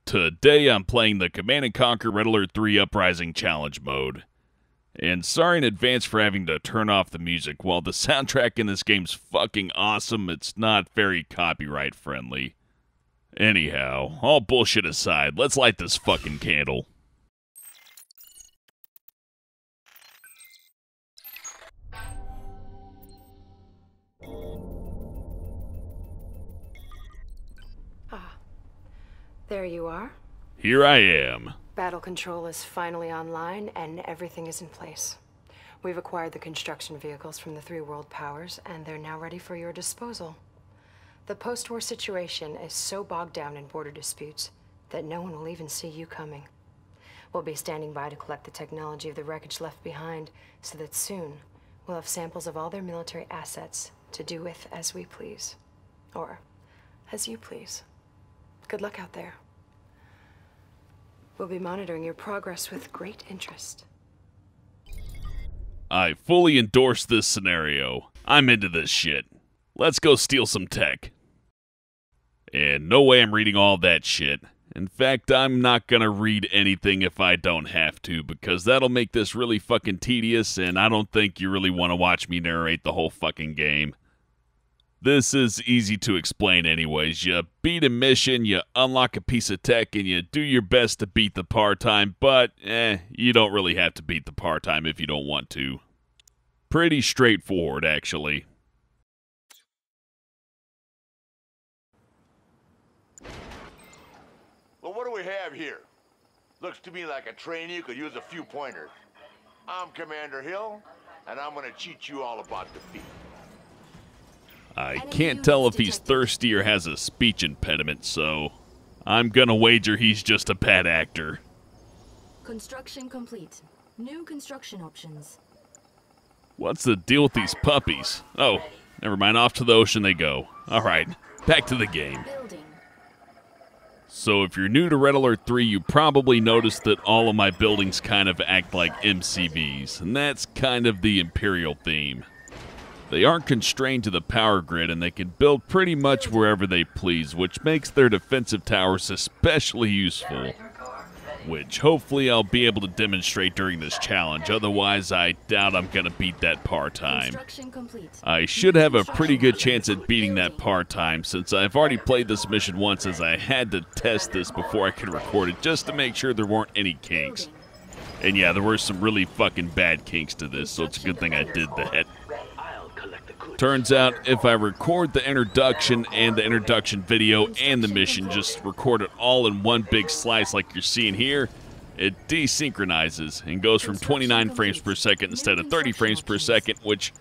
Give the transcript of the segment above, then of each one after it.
Today I'm playing the Command & Conquer Red Alert 3 Uprising Challenge mode. And sorry in advance for having to turn off the music. While the soundtrack in this game's fucking awesome, it's not very copyright friendly. Anyhow, all bullshit aside, let's light this fucking candle. There you are. Here I am. Battle control is finally online and everything is in place. We've acquired the construction vehicles from the three world powers and they're now ready for your disposal. The post-war situation is so bogged down in border disputes that no one will even see you coming. We'll be standing by to collect the technology of the wreckage left behind so that soon we'll have samples of all their military assets to do with as we please. Or as you please. Good luck out there. We'll be monitoring your progress with great interest. I fully endorse this scenario. I'm into this shit. Let's go steal some tech. And no way I'm reading all that shit. In fact, I'm not gonna read anything if I don't have to, because that'll make this really fucking tedious, and I don't think you really want to watch me narrate the whole fucking game. This is easy to explain anyways. You beat a mission, you unlock a piece of tech, and you do your best to beat the part-time, but, you don't really have to beat the part-time if you don't want to. Pretty straightforward, actually. Well, what do we have here? Looks to me like a trainee could use a few pointers. I'm Commander Hill, and I'm gonna teach you all about defeat. I can't tell if he's thirsty or has a speech impediment, so I'm gonna wager he's just a bad actor. Construction complete. New construction options. What's the deal with these puppies? Oh, never mind, off to the ocean they go. Alright, back to the game. Building. So if you're new to Red Alert 3, you probably noticed that all of my buildings kind of act like MCVs, and that's kind of the Imperial theme. They aren't constrained to the power grid, and they can build pretty much wherever they please, which makes their defensive towers especially useful. Which hopefully I'll be able to demonstrate during this challenge, otherwise I doubt I'm gonna beat that part-time. I should have a pretty good chance at beating that part-time, since I've already played this mission once, as I had to test this before I could record it, just to make sure there weren't any kinks. And yeah, there were some really fucking bad kinks to this, so it's a good thing I did that. Turns out, if I record the introduction and the introduction video and the mission, just record it all in one big slice like you're seeing here, it desynchronizes and goes from 29 frames per second instead of 30 frames per second, which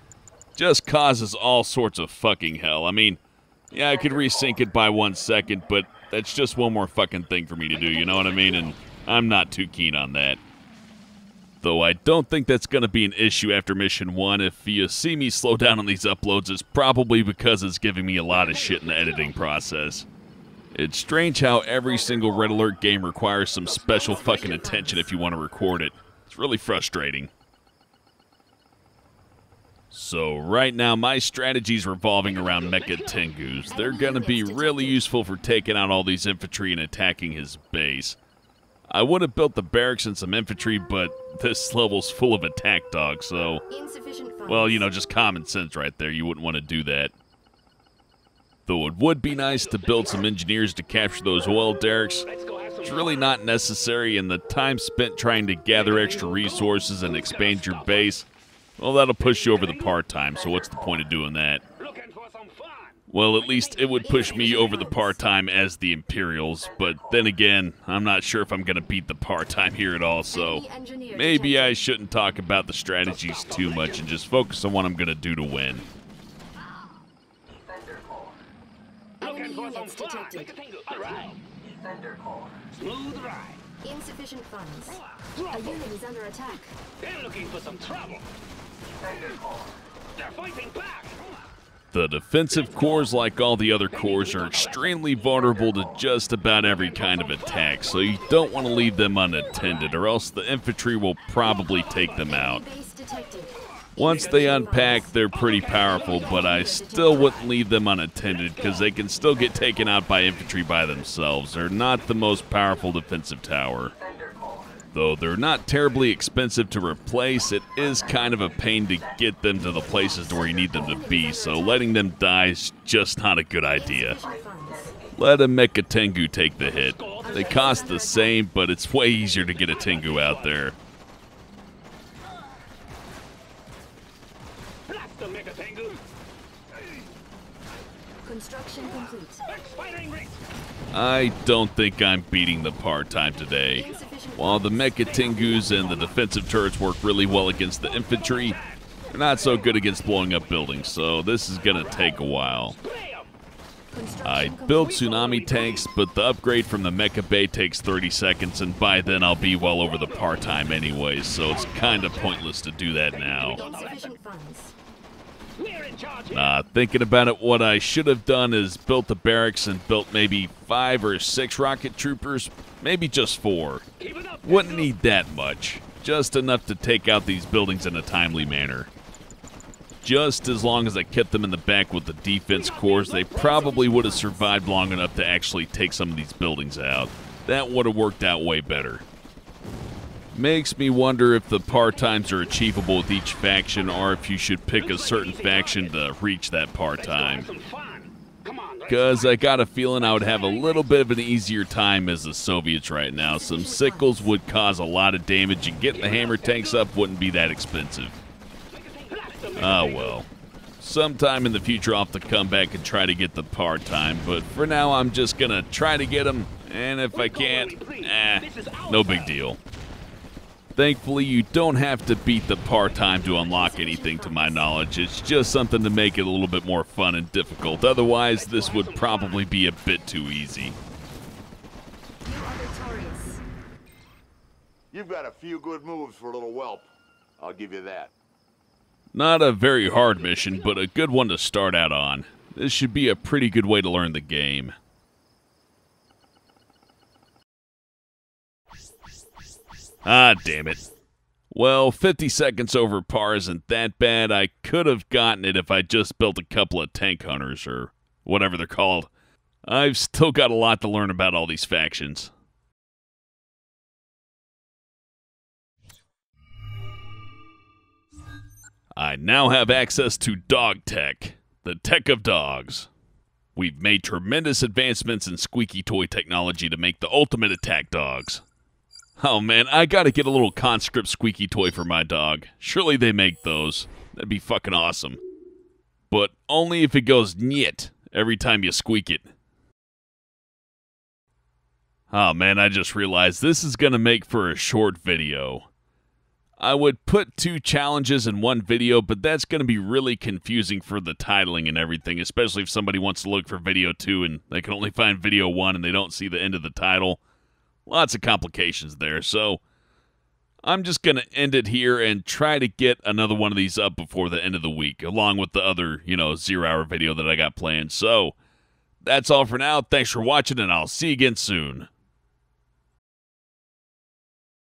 just causes all sorts of fucking hell. I mean, yeah, I could resync it by 1 second, but that's just one more fucking thing for me to do, you know what I mean? And I'm not too keen on that. Though I don't think that's going to be an issue after Mission 1. If you see me slow down on these uploads, it's probably because it's giving me a lot of shit in the editing process. It's strange how every single Red Alert game requires some special fucking attention if you want to record it. It's really frustrating. So right now my strategy's revolving around Mecha Tengus. They're going to be really useful for taking out all these infantry and attacking his base. I would have built the barracks and some infantry, but this level's full of attack dogs, so... well, you know, just common sense right there. You wouldn't want to do that. Though it would be nice to build some engineers to capture those oil derricks. It's really not necessary, and the time spent trying to gather extra resources and expand your base, well, that'll push you over the part-time, so what's the point of doing that? Well, at least it would push me over the part-time as the Imperials, but then again, I'm not sure if I'm going to beat the part-time here at all, so maybe I shouldn't talk about the strategies too much and just focus on what I'm going to do to win. Insufficient funds. A unit is under attack. They're looking for some trouble. They're fighting back. The defensive cores, like all the other cores, are extremely vulnerable to just about every kind of attack, so you don't want to leave them unattended, or else the infantry will probably take them out. Once they unpack, they're pretty powerful, but I still wouldn't leave them unattended because they can still get taken out by infantry by themselves. They're not the most powerful defensive tower. Though they're not terribly expensive to replace, it is kind of a pain to get them to the places where you need them to be, so letting them die is just not a good idea. Let a Mecha Tengu take the hit. They cost the same, but it's way easier to get a Tengu out there. Blast the Mecha Tengu. Construction complete. Expiring rate. I don't think I'm beating the part-time today. While the Mecha Tengus and the defensive turrets work really well against the infantry, they're not so good against blowing up buildings, so this is going to take a while. I built tsunami tanks, but the upgrade from the Mecha Bay takes 30 seconds, and by then I'll be well over the part-time anyways, so it's kind of pointless to do that now. Insufficient funds. We're in charge here. Thinking about it, what I should have done is built the barracks and built maybe 5 or 6 rocket troopers, maybe just 4. Keep it up. Wouldn't need that much, just enough to take out these buildings in a timely manner. Just as long as I kept them in the back with the defense cores, they probably would have survived long enough to actually take some of these buildings out. That would have worked out way better. Makes me wonder if the part-times are achievable with each faction, or if you should pick a certain faction to reach that part-time. Some fun. Come on, let's Because I got a feeling I would have a little bit of an easier time as the Soviets right now. Some sickles would cause a lot of damage, and getting the hammer tanks up wouldn't be that expensive. blast the Mecha Oh Tengu. well. Sometime in the future I'll have to come back and try to get the part-time, but for now I'm just gonna try to get them, and if I can't, no big deal. Thankfully, you don't have to beat the part-time to unlock anything to my knowledge. It's just something to make it a little bit more fun and difficult. Otherwise, this would probably be a bit too easy. You are victorious. You've got a few good moves for a little whelp. I'll give you that. Not a very hard mission, but a good one to start out on. This should be a pretty good way to learn the game. Ah, damn it. Well, 50 seconds over par isn't that bad. I could have gotten it if I just built a couple of tank hunters, or whatever they're called. I've still got a lot to learn about all these factions. I now have access to dog tech, the tech of dogs. We've made tremendous advancements in squeaky toy technology to make the ultimate attack dogs. Oh man, I gotta get a little conscript squeaky toy for my dog. Surely they make those. That'd be fucking awesome. But only if it goes nyet every time you squeak it. Oh man, I just realized this is gonna make for a short video. I would put 2 challenges in one video, but that's going to be really confusing for the titling and everything, especially if somebody wants to look for video 2 and they can only find video 1 and they don't see the end of the title. Lots of complications there, so I'm just going to end it here and try to get another one of these up before the end of the week, along with the other, 0-hour video that I got planned. So, that's all for now. Thanks for watching, and I'll see you again soon.